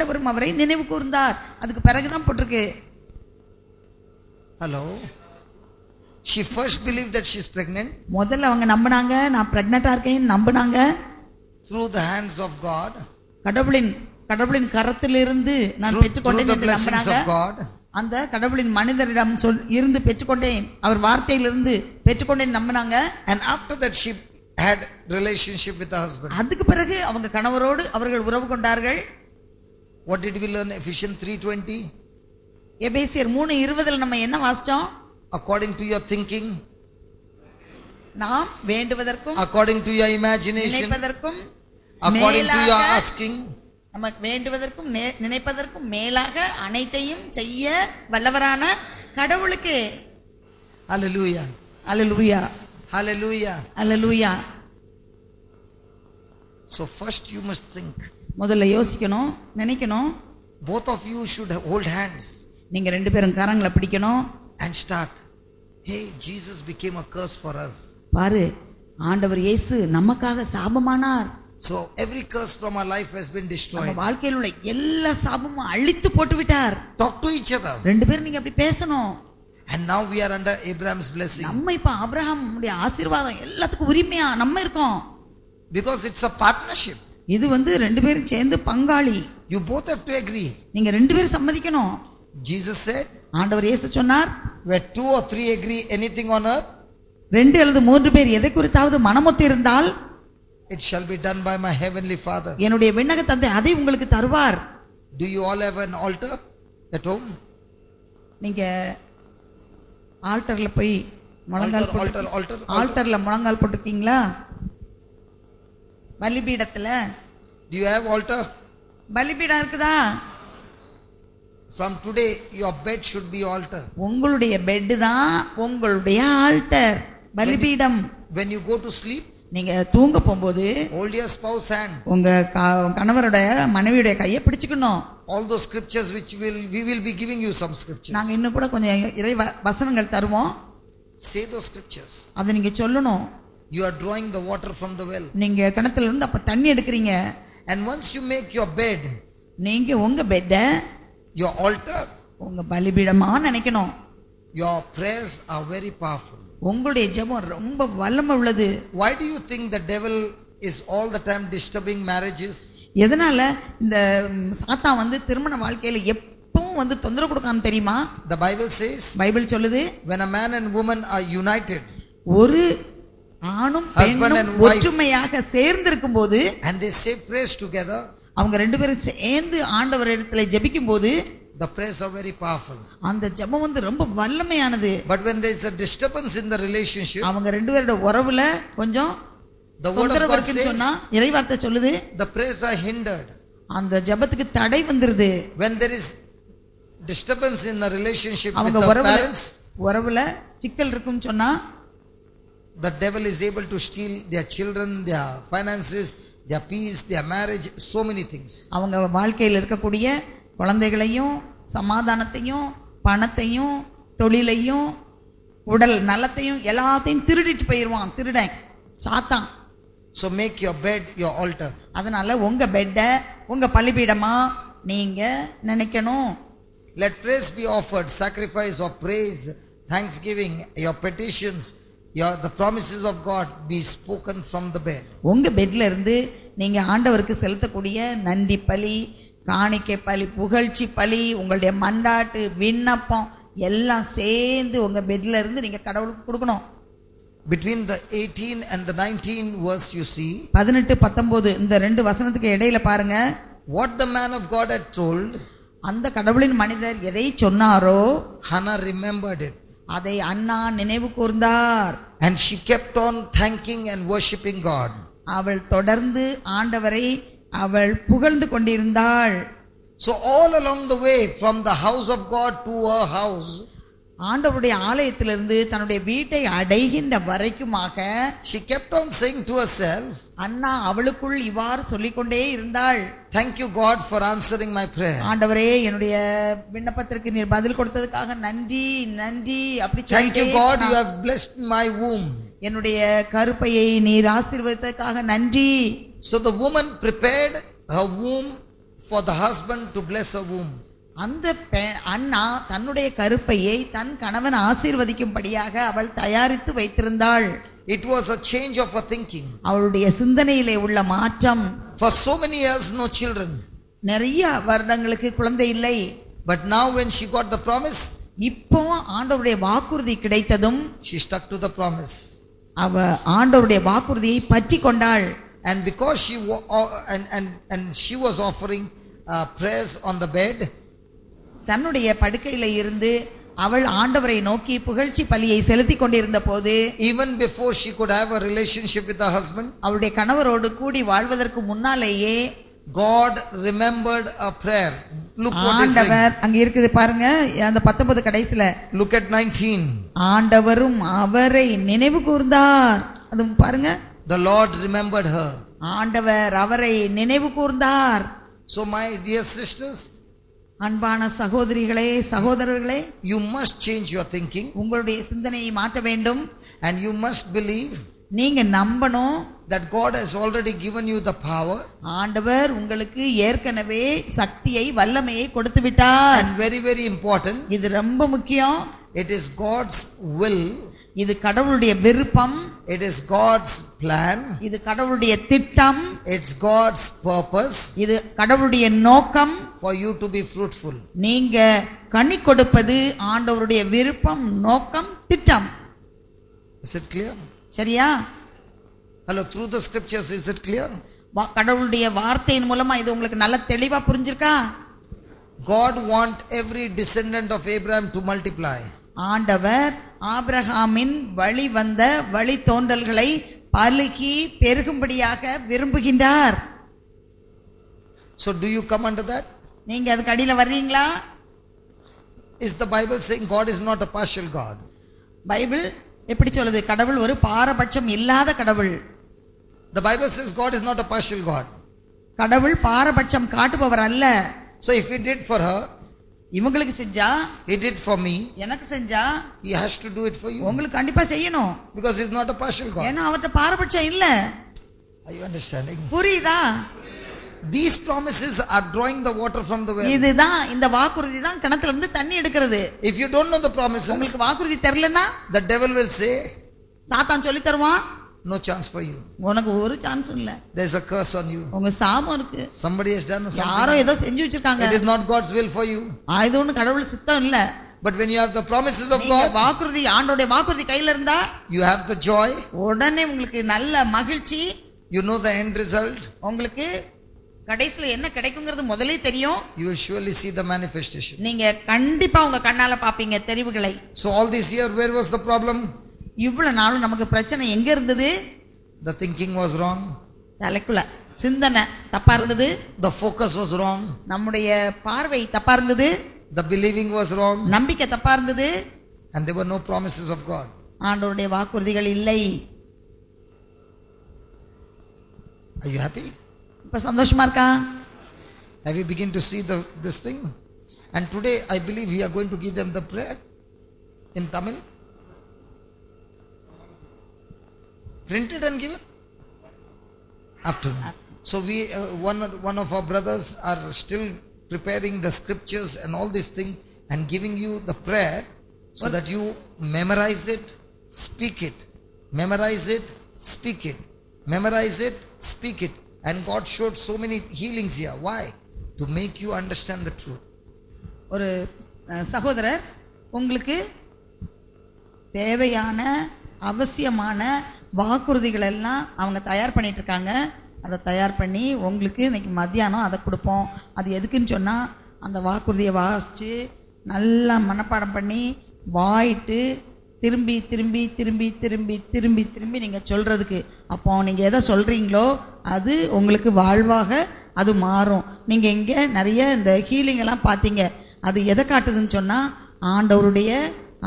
ஆண்டவரும் அவரை நினைவு கூர்ந்தார். அதுக்கு பிறகுதான் போட்டிருக்கு. Hello. She first believed that she is pregnant. முதல்ல அவங்க நம்பினாங்க, நான் பிரெக்னெண்டா இருக்கேன் நம்பினாங்க. Through the hands of God. கடவுளின் கரத்திலிருந்து நான் பெற்றுக்கொண்டேன் என்று நம்பினாங்க. அந்த கடவுளின் மனிதரிடம் இருந்து பெற்றுக்கொண்டேன், அவர் வார்த்தையிலிருந்து பெற்றுக்கொண்டேன் நம்பினாங்க. And after that she had relationship with the husband. அதுக்கு பிறகு அவங்க கணவரோடு அவர்கள் உறவு கொண்டார்கள். What did we learn? Ephesians 3:20. எபேசியர் 3:20 நம்ம என்ன வாசிச்சோம்? According to your thinking, நாம் வேண்டுவதற்கும் according to your imagination, நினைப்பதற்கும் according to your asking, நம்ம வேண்டுவதற்கும் நினைப்பதற்கும் மேலாக அனைத்தையும் செய்ய வல்லவரான கடவுளுக்கு. hallelujah, hallelujah, hallelujah, hallelujah. So first you must think. முதல்ல யோசிக்கணும், நினைக்கணும். Both of you should hold hands. நீங்க ரெண்டு பேரும் கரங்களை பிடிக்கணும். And start. Hey, Jesus became a curse for us. பாரு, ஆண்டவர் இயேசு நமக்காக சாபமானார். So every curse from our life has been destroyed. நம்ம வாழ்க்கையில் உள்ள எல்லா சாபமும் அழித்து போட்டு விட்டார். Talk to each other. ரெண்டு பேரும் நீங்க அப்படி பேசணும். And now we are under Abraham's blessing. நம்ம இப்ப ஆபிரகாமுடைய ஆசீர்வாதம் எல்லாத்துக்கும் உரிமையா நம்ம இருக்கோம். Because it's a partnership. இது ரெண்டு பேரும் சேர்ந்து பங்காளி. You both have to agree. நீங்க ரெண்டு பேரும் சம்மதிக்கணும். Jesus said, ஆண்டவர் இயேசு சொன்னார், where 2 or 3 agree anything on earth, 2 அல்லது 3 பேர் எதை குறித்தாவது மனமொத்து இருந்தால், it shall be done by my heavenly Father. என்னுடைய விண்ணக தந்தை அதை உங்களுக்கு தருவார். Do you all have an altar at home? நீங்க ஆல்டர்ல போய் முழங்கால் போட்டு ஆல்டர்ல முழங்கால் போட்டுருக்கீங்களா? பலிபீடத்துல Do you have altar? பலிபீடம் இருக்குதா? From today your bed should be altar. உங்களுடைய பெட் தான் உங்களுடைய ஆல்டர், பலிபீடம். When you go to sleep, நீங்க தூங்க போகும்போது hold your spouse hand. உங்க கணவரோட மனைவியுடைய கையை பிடிச்சுக்கணும். All those scriptures which we will be giving you some scriptures. நாங்க இன்னும் கூட கொஞ்சம் இறை வசனங்கள் தருவோம். Say those scriptures. அதை நீங்க சொல்லணும். You are drawing the water from the well. நீங்க கிணத்துல இருந்து அப்ப தண்ணி எடுக்கிறீங்க. And once you make your bed, நீங்க உங்க பெட்ட your altar, உங்க பலிபீடமா நினைக்கணும். your prayers are very powerful. உங்களுடைய ஜெபம் ரொம்ப வல்லமை உள்ளது. Why do you think the devil is all the time disturbing marriages? எதனால இந்த சாத்தான் திருமண வாழ்க்கையில எப்பவும் தொந்தரவு கொடுக்கான்னு தெரியுமா? The Bible says, பைபிள் சொல்லுது, when a man and woman are united, ஒரு ஆணும் பெண்ணும் ஒற்றுமையாக சேர்ந்து இருக்கும்போது, and they say prayers together, அவங்க ரெண்டு பேரும் சேர்ந்து ஆண்டவரிடத்துல ஜெபிக்கும் போது, the prayers are very powerful. அந்த ஜெபம் ரொம்ப வல்லமையானது. But when there is a disturbance in the relationship, அவங்க ரெண்டு பேரோட உறவுல கொஞ்சம் the word of God says, சொன்னா இறைவார்த்தை சொல்லுது, the prayers are hindered. அந்த ஜெபத்துக்கு தடை வந்துருது. When there is disturbance in the relationship with the parents, உறவுல சிக்கல் இருக்குன்னு சொன்னா, the devil is able to steal their children, their finances, their peace, their marriage, so many things. அவங்க வாழ்க்கையில் இருக்கக்கூடிய குழந்தைகளையும் சமாதானத்தையும் பணத்தையும் தொழிலையும் உடல் நலத்தையும் எல்லாத்தையும் திருடிட்டு போயிடுவான் திருடன் சாத்தான். So make your bed your altar. அதனால உங்க பெட்ட உங்க பலிபீடமா நீங்க நினைக்கணும். Let praise be offered, sacrifice of praise, thanksgiving, your petitions, the promises of God be spoken from the bed. உங்க பெட்ல இருந்து நீங்க ஆண்டவருக்கு செலுத்தக்கூடிய நன்றி பலி, காணிக்கை பலி, புகழ்ச்சி பலி, உங்களுடைய மண்டாட்டு விண்ணப்பம் எல்லாம் சேர்ந்து உங்க பெட்ல இருந்து நீங்க கடவுளுக்கு கொடுக்கணும். Between the 18 and the 19 verse you see, 18-19 இந்த ரெண்டு வசனத்துக்கு இடையில பாருங்க, what the man of God had told, அந்த கடவுளின் மனிதர் எதை சொன்னாரோ Hannah remembered it. அதை அன்னா நினைவு கூர்ந்தார். And she kept on thanking and worshiping God. அவள் தொடர்ந்து ஆண்டவரை அவள் புகழ்ந்து கொண்டிருந்தாள். So all along the way from the house of God to her house, ஆண்டவருடைய ஆலயத்திலிருந்து தன்னுடைய வீட்டை அடைகின்ற வரைக்குமாக she kept on saying to herself, அன்னா அவளுக்குள் இவ்வாறு சொல்லிக்கொண்டே இருந்தாள், thank you God for answering my prayer. ஆண்டவரே என்னுடைய விண்ணப்பத்திற்கு நீர் பதில் கொடுத்ததுக்காக நன்றி நன்றி அப்படி சொல்லி, thank you God you have blessed my womb. என்னுடைய கருப்பையை நீர் ஆசீர்வதித்ததுக்காக நன்றி. So the woman prepared her womb for the husband to bless a womb. அந்த அண்ணா தன்னுடைய கருப்பையை தன் கணவன் ஆசீர்வதிக்கும்படியாக அவள் தயாரித்து வைத்திருந்தாள். It was a change of a thinking. அவளுடைய சிந்தனையிலே உள்ள மாற்றம். For so many years no children. நிறைய வருடங்களுக்கு குழந்தை இல்லை. But now when she got the promise, இப்போ ஆண்டவருடைய வாக்குறுதி கிடைத்ததும் she stuck to the promise. அவ ஆண்டவருடைய வாக்குறுதியை பற்றி கொண்டாள். And because she was offering prayers on the bed, தன்னுடைய படுக்கையில இருந்து அவள் ஆண்டவரை நோக்கி புகழ்ச்சி பலியை செலுத்தி கொண்டிருந்த போது, even before she could have a relationship with her husband, அவளுடைய கணவரோடு கூடி வாழ்வதற்கு முன்னாலேயே God remembered a prayer. Look what is ஆண்டவர் அங்க இருக்குது பாருங்க, அந்த 19 கடைசில. Look at 19. ஆண்டவரும் அவரை நினைவு கூர்ந்தார். அது பாருங்க, the Lord remembered her. ஆண்டவர் அவரை நினைவு கூர்ந்தார். So my dear sisters, அன்பான சகோதரிகளே சகோதரர்களே, you must change your thinking, உங்களுடைய சிந்தனையை மாற்ற வேண்டும். and you must believe நீங்க நம்பணும் that God has already given you the power, ஆண்டவர் உங்களுக்கு ஏற்கனவே சக்தியை வல்லமையை கொடுத்து விட்டார். and very very important, இது ரொம்ப முக்கியம். it is God's will, இது கடவுளுடைய விருப்பம், it is God's plan, இது கடவுளுடைய திட்டம், it's God's purpose இது கடவுளுடைய நோக்கம். for you to be fruitful. நீங்க கனி கொடுப்பது ஆண்டவருடைய விருப்பம், நோக்கம், திட்டம். Is it clear? சரியா? Hello, through the scriptures, is it clear? கடவுளுடைய வார்த்தையின் மூலமா இது உங்களுக்கு நல்ல தெளிவா புரிஞ்சிருக்கா? God want every descendant of Abraham to multiply. ஆண்டவர் ஆபிரகாமின் வழி வந்த வழி தோன்றல்களை பலுகி பெருகும்படியாக விரும்புகின்றார். So do you come under that? நீங்க அதுக்கு அடியில வர்றீங்களா? Is the Bible saying God is not a partial God? Bible எப்படி சொல்லுது? கடவுள் ஒரு பாரபட்சம் இல்லாத கடவுள். The Bible says God is not a partial God. கடவுள் பாரபட்சம் காட்டுபவர் அல்ல. So if he did for her, இவங்களுக்கு செஞ்சா, he did for me, எனக்கு செஞ்சா, he has to do it for you, உங்களுக்கு கண்டிப்பா செய்யணும். because he is not a partial God. ஏன்னா அவர்ட்ட பாரபட்சம் இல்ல. Are you understanding? புரியுதா? These promises are drawing the water from the well. இதுதான் இந்த வாக்குறுதி தான் கிணத்துல இருந்து தண்ணி எடுக்கிறது. If you don't know the promises, உங்களுக்கு வாக்குறுதி தெரியலனா the devil will say, சாத்தான் சொல்லி தருவான், no chance for you, உனக்கு ஒரு சான்ஸ் இல்ல, there is a curse on you, உங்க சாபம் இருக்கு, somebody has done something, யாரோ ஏதோ செஞ்சு வச்சிருக்காங்க, it is not God's will for you. இது ஒண்ணு கடவுள் சித்தம் இல்ல. But when you have the promises of நீங்க God, வாக்குறுதி ஆண்டவருடைய வாக்குறுதி கையில இருந்தா, you have the joy, உடனே உங்களுக்கு நல்ல மகிழ்ச்சி, you know the end result, உங்களுக்கு கடைசில என்ன கிடைக்கும்ங்கிறது முதல்ல தெரியும். you will surely see the manifestation. நீங்க கண்டிப்பா உங்க கண்ணால பாப்பீங்க தெரிவுகளை. So all this year, where was the problem? இவ்வளவு நாளும் நமக்கு பிரச்சனை எங்க இருந்தது? The thinking was wrong, தலைக்குள்ள சிந்தனை தப்பா இருந்தது, the focus was wrong, நம்முடைய பார்வை தப்பா இருந்தது, the believing was wrong, நம்பிக்கை தப்பா இருந்தது, and there were no promises of God. ஆண்டவருடைய வாக்குறுதிகள் இல்லை. Are you happy? இப்ப சந்தோஷமா இருக்கா? Have you begin to see this thing? And today I believe we are going to give them the prayer in Tamil, printed and given afternoon. So we one of our brothers are still preparing the scriptures and all this thing and giving you the prayer so that you memorize it, speak it, memorize it, speak it, memorize it, speak it. And God showed so many healings here. Why? To make you understand the truth. ஒரு சகோதரர் உங்களுக்கு தேவையான அவசியமான வாக்குறுதிகள் எல்லாம் அவங்க தயார் பண்ணிட்டு இருக்காங்க. அதை தயார் பண்ணி உங்களுக்கு இன்னைக்கு மத்தியானம் அதை கொடுப்போம். அது எதுக்குன்னு சொன்னா, அந்த வாக்குறுதியை வாசிச்சு நல்லா மனப்பாடம் பண்ணி வாயிட்டு திரும்பி திரும்பி திரும்பி திரும்பி திரும்பி திரும்பி நீங்க சொல்றதுக்கு. அப்போ நீங்க எதை சொல்றீங்களோ அது உங்களுக்கு வாழ்வாக அது மாறும். நீங்க இங்க நிறைய இந்த ஹீலிங் எல்லாம் பார்த்தீங்க. அது எதை காட்டுதுன்னு சொன்னா, ஆண்டவருடைய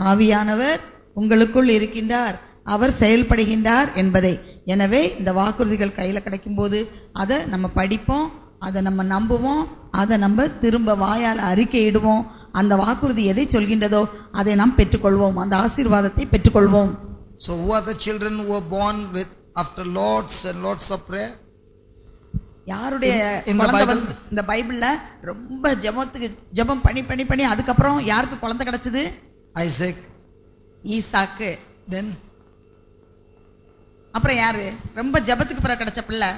ஆவியானவர் உங்களுக்குள் இருக்கின்றார், அவர் செயல்படுகின்றார் என்பதை. எனவே இந்த வாக்குறுதிகள் கையில் கிடைக்கும்போது அதை நம்ம படிப்போம், அதை நம்ம நம்புவோம், அதை நம்ம திரும்ப வாயால் அறிக்கையிடுவோம். அந்த வாக்குறுதி எதை சொல்கின்றதோ அதை நாம் பெற்றுக்கொள்வோம், அந்த ஆசீர்வாதத்தை பெற்றுக்கொள்வோம். So who are the children who were born with after lots and lots of prayer? யாருடைய In the குழந்தை Bible? வந்து இந்த பைபிள்ல ரொம்ப ஜெபம் பண்ணி அதுக்கப்புறம் யாருக்கு குழந்தை கிடைச்சது? Isaac. ஈசாக்கு. Then அப்புறம் யாரு ரொம்ப ஜெபத்துக்கு பிறகு கிடைச்ச பிள்ளை?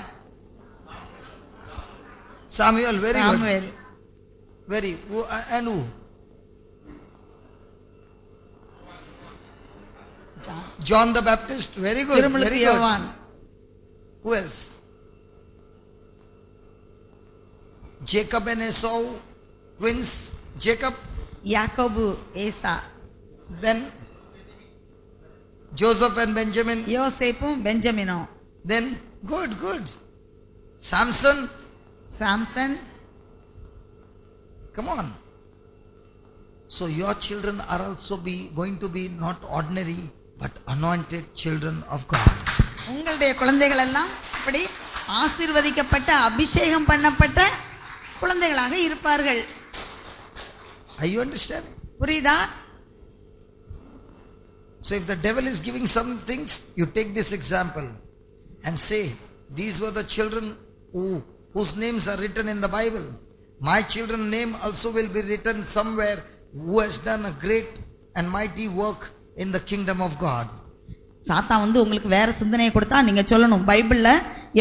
Samuel. Very good. Samuel. Very. And who? John the Baptist. Very good. Very திருமுழுக்கு good. யோவான். Who else? Jacob and Esau, twins. Jacob. யாக்கோபு, ஏசா. Then Joseph and Benjamin. யோசேப்பும் பெஞ்சமினும். Then good. Samson. Samson. Come on. So your children are also going to be not ordinary but anointed children of God. உங்களுடைய குழந்தைகள் எல்லாம் இப்படி ஆசீர்வதிக்கப்பட்ட அபிஷேகம் பண்ணப்பட்ட குழந்தைகளாக இருப்பார்கள். Are you understanding? புரியுதா? So if the devil is giving some things, you take this example and say, these were the children whose names are written in the Bible. My children's name also will be written somewhere who has done a great and mighty work in the kingdom of God. சாத்தா வந்து உங்களுக்கு வேற சிந்தனையை கொடுத்தா நீங்க சொல்லணும், பைபிள்ல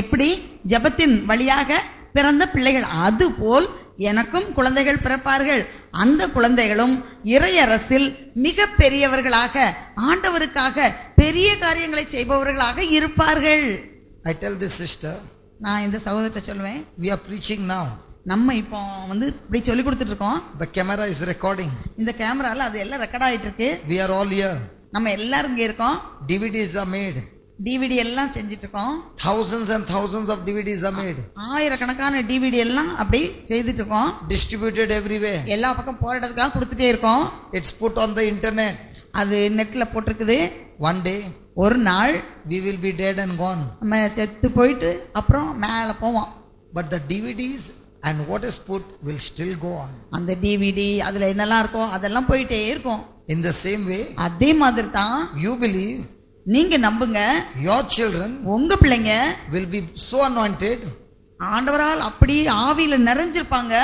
எப்படி ஜெபத்தின் வழியாக பிறந்த பிள்ளைகள் அதுபோல் எனக்கும் குழந்தைகள் பிறப்பார்கள், அந்த குழந்தைகளும் இறையரசில் மிக பெரியவர்களாக ஆண்டவருக்காக பெரிய காரியங்களை செய்பவர்களாக இருப்பார்கள். I tell this sister, நான் இந்த சகோதரத்தை சொல்லுவேன், we are preaching now. நம்ம இப்போ வந்து இப்படி சொல்லி கொடுத்துட்டு இருக்கோம். The camera is recording. இந்த கேமரால அது எல்லாம் ரெக்கார்ட் ஆயிட்டு இருக்கு. We are all here. நம்ம எல்லாரும் இங்க இருக்கோம். DVDs are made. டிவிடி எல்லாம் செஞ்சிட்டு இருக்கோம். Thousands and thousands of DVDs are made. ஆயிரக்கணக்கான டிவிடி எல்லாம் அப்படி செய்துட்டு இருக்கோம். Distributed everywhere. எல்லா பக்கம் போற இடத்துக்காக கொடுத்துட்டே இருக்கோம். It's put on the internet. அது நெட்ல போட்டிருக்குது. One day ஒரு நாள் we will be dead and gone. நம்ம செத்து போயிட்டு அப்புறம் மேல போவோம். But the DVDs and what is put will still go on. அந்த டிவிடி அதுல என்னெல்லாம் இருக்கோ அதெல்லாம் போயிட்டே இருக்கும். In the same way, அதே மாதிரி தான் you believe நீங்க நம்புங்க, your children உங்க பிள்ளைங்க will be so anointed ஆண்டவரால் அப்படி ஆவியில நிறைஞ்சிருப்பாங்க.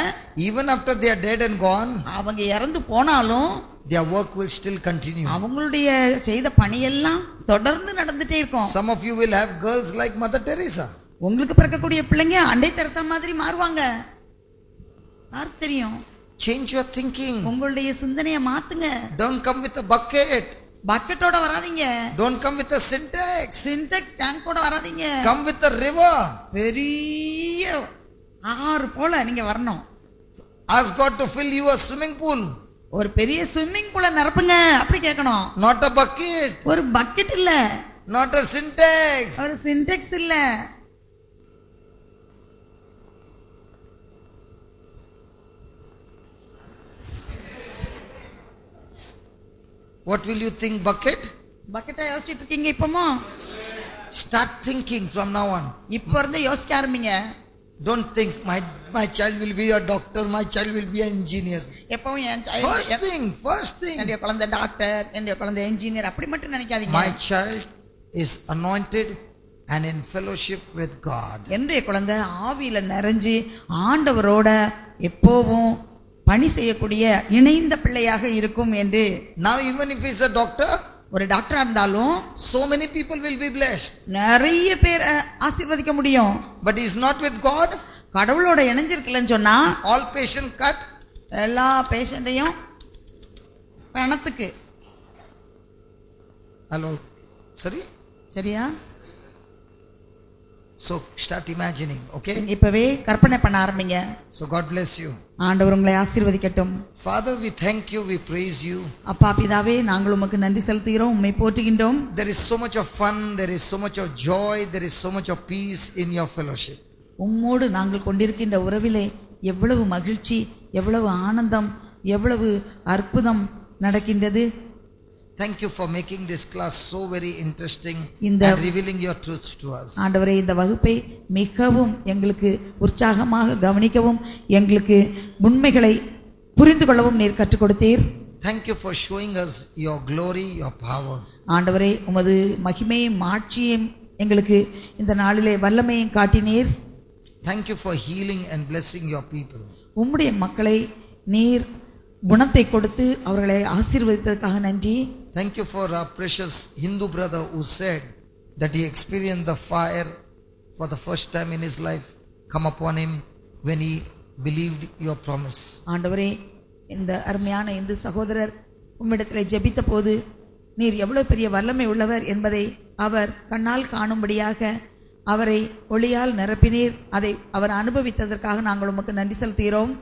even after they are dead and gone, அவங்க இறந்து போனாலும் their work will still continue. அவங்களுடைய செய்த பணியெல்லாம் தொடர்ந்து நடந்துட்டே இருக்கும். Some of you will have girls like Mother Teresa. உங்களுக்கு பிறக்கக்கூடிய பிள்ளைங்க அண்டை தெரசா மாதிரி மாறுவாங்க. யாருக்கு தெரியும்? Change your thinking. உங்களுடைய சிந்தனையை மாத்துங்க. Don't come with a bucket. பக்கெட்டோட வராதீங்க. Don't come with a syntax. Sintex டேங்கோட வராதீங்க. Come with a river. பெரிய ஆறு போல நீங்க வரணும். Ask God to fill you a swimming pool. ஒரு பெரிய ஸ்விம்மிங் பூல நிரப்புங்க அப்படி கேட்கணும். Not a bucket. ஒரு பக்கெட் இல்ல. Not a syntax. ஒரு சின்டெக்ஸ் இல்ல. What will you think, bucket? பக்கெட்டை யோசிச்சுட்டு இருக்கீங்க இப்போமோ? Start thinking from now on. இப்போ இருந்து யோசிக்க ஆரம்பிங்க. Don't think my child will be a doctor, my child will be an engineer. எப்பவும் என் First thing. என்னுடைய குழந்தை டாக்டர், என்னுடைய குழந்தை என்ஜினியர் அப்படி மட்டும் நினைக்காதீங்க. My child is anointed and in fellowship with God. என்னுடைய குழந்தை ஆவியில நிறைஞ்சு ஆண்டவரோட எப்போவும் பணி செய்யக்கூடிய இணைந்த பிள்ளையாக இருக்கும் என்று. Now even if he is a doctor, ஒரு டாக்டரா இருந்தாலும் so many people will be blessed. நிறைய பேர் ஆசீர்வதிக்க முடியும். But he is not with God. கடவுளோட இணைஞ்சிருக்கலன்னு சொன்னா All patient cut. எல்லா பேஷண்டையும் பணத்துக்கு. Hello. Sorry? சரியா? So start imagining, okay? இப்பவே கற்பனை பண்ண ஆரம்பிங்க. So God bless you. ஆண்டவர் உங்களை ஆசீர்வதிக்கட்டும். Father, we thank you, we praise you. அப்பா பிதாவே, நாங்கள் உமக்கு நன்றி செலுத்துகிறோம், உம்மை போற்றுகின்றோம். There is so much of fun, there is so much of joy, there is so much of peace in your fellowship. உம்மோடு நாங்கள் கொண்டிருக்கின்ற உறவிலே எவ்வளவு மகிழ்ச்சி, எவ்வளவு ஆனந்தம், எவ்வளவு அற்புதம் நடக்கின்றது. Thank you for making this class so very interesting and revealing your truths to us. ஆண்டவரே, இந்த வகுப்பை மிகவும் எங்களுக்கு உற்சாகமாக கவனிக்கவும் எங்களுக்கு உண்மைகளை புரிந்து கொள்ளவும் நீர் கற்றுக் கொடுத்தீர். Thank you for showing us your glory, your power. ஆண்டவரே, உமது மகிமையும் மாட்சியும் எங்களுக்கு இந்த நாளிலே வல்லமையும் காட்டினீர். Thank you for healing and blessing your people. உம்முடைய மக்களை நீர் குணத்தை கொடுத்து அவர்களை ஆசீர்வதித்ததற்காக நன்றி. Thank you for our precious Hindu brother who said that he experienced the fire for the first time in his life come upon him when he believed your promise. ஆண்டவரே, இந்த அருமையான இந்து சகோதரர் உம்மிடத்திலே ஜெபித்த போது நீர் எவ்வளவு பெரிய வல்லமை உள்ளவர் என்பதை அவர் கண்ணால் காணும்படியாக அவரை ஒளியால் நிரப்பினீர். அதை அவர் அனுபவித்ததற்காக நாங்கள் உமக்கு நன்றி செலுத்துகிறோம்.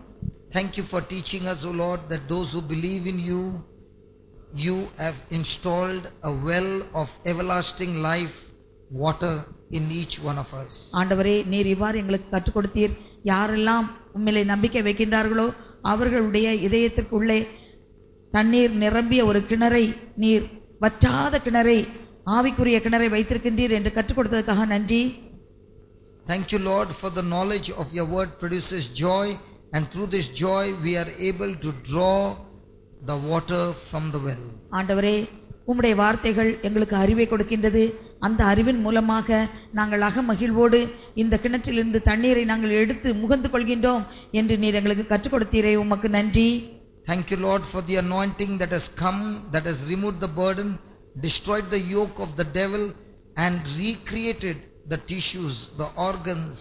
Thank you for teaching us, O Lord, that those who believe in you, you have installed a well of everlasting life water in each one of us. ஆண்டவரே, நீர் இவ்வாறு எங்களுக்கு கற்றுக் கொடுத்தீர். யாரெல்லாம் உம்மிலே நம்பிக்கை வைக்கின்றார்களோ அவர்களுடைய இதயத்திற்குள்ளே தண்ணீர் நிரம்பிய ஒரு கிணறை, நீர் வற்றாத கிணறை, ஆவிக்குரிய கிணறை வைத்திருக்கின்றீர் என்று கற்றுக் கொடுத்ததற்காக நன்றி. Thank you, Lord, for the knowledge of your word produces joy, and through this joy we are able to draw the water from the well. ஆண்டவரே, உம்முடைய வார்த்தைகள் எங்களுக்கு அறிவை கொடுக்கின்றது. அந்த அறிவின் மூலமாக நாங்கள் அகமகிழ்வோடு இந்த கிணற்றிலிருந்து தண்ணீரை நாங்கள் எடுத்து முகந்து கொள்கின்றோம் என்று நீர் எங்களுக்கு கற்றுக் கொடுத்தீரே, உமக்கு நன்றி. Thank you, Lord, for the anointing that has come, that has removed the burden, destroyed the yoke of the devil, and recreated the tissues, the organs,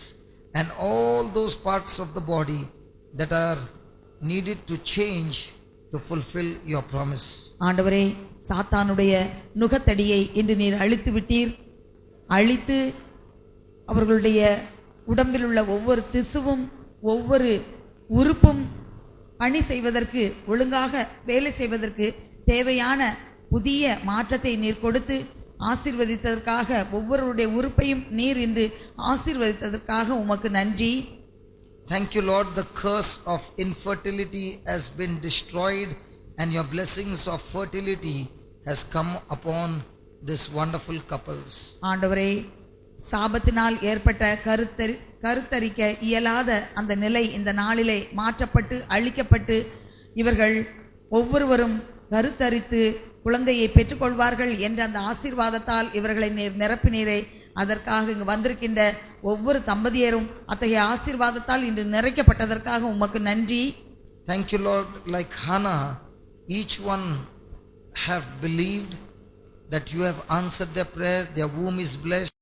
and all those parts of the body that are needed to change to fulfill your promise. ஆண்டவரே, சாத்தானுடைய நுகத்தடியை இன்று நீர் அழித்து விட்டீர். அழித்து அவர்களுடைய உடம்பில் உள்ள ஒவ்வொரு திசுவும் ஒவ்வொரு உறுப்பும் பணி செய்வதற்கு, ஒழுங்காக வேலை செய்வதற்கு தேவையான புதிய மாற்றத்தை நீர் கொடுத்து ஆசீர்வதித்ததற்காக, ஒவ்வொருடைய உறுப்பையும் நீர் இன்று ஆசீர்வதித்ததற்காக உமக்கு நன்றி. Thank you, Lord, the curse of infertility has been destroyed and your blessings of fertility has come upon this wonderful couples. ஆண்டவரே, சாபத்தினால் ஏற்பட்ட கருத்தரிக்க இயலாத அந்த நிலை இந்த நாளிலே மாற்றப்பட்டு அழிக்கப்பட்டு இவர்கள் ஒவ்வொருவரும் கருத்தரித்து குழந்தையை பெற்றுக்கொள்வார்கள் என்ற அந்த ஆசீர்வாதத்தால் இவர்களை நீர் நிரப்பினீரே. அதற்காக இங்கு வந்திருக்கின்ற ஒவ்வொரு தம்பதியரும் அத்தகைய ஆசீர்வாதத்தால் இன்று நிறைக்கப்பட்டதற்காக உமக்கு நன்றி. Thank you, Lord, like Hannah, each one have believed that you have answered their prayer, their womb is blessed.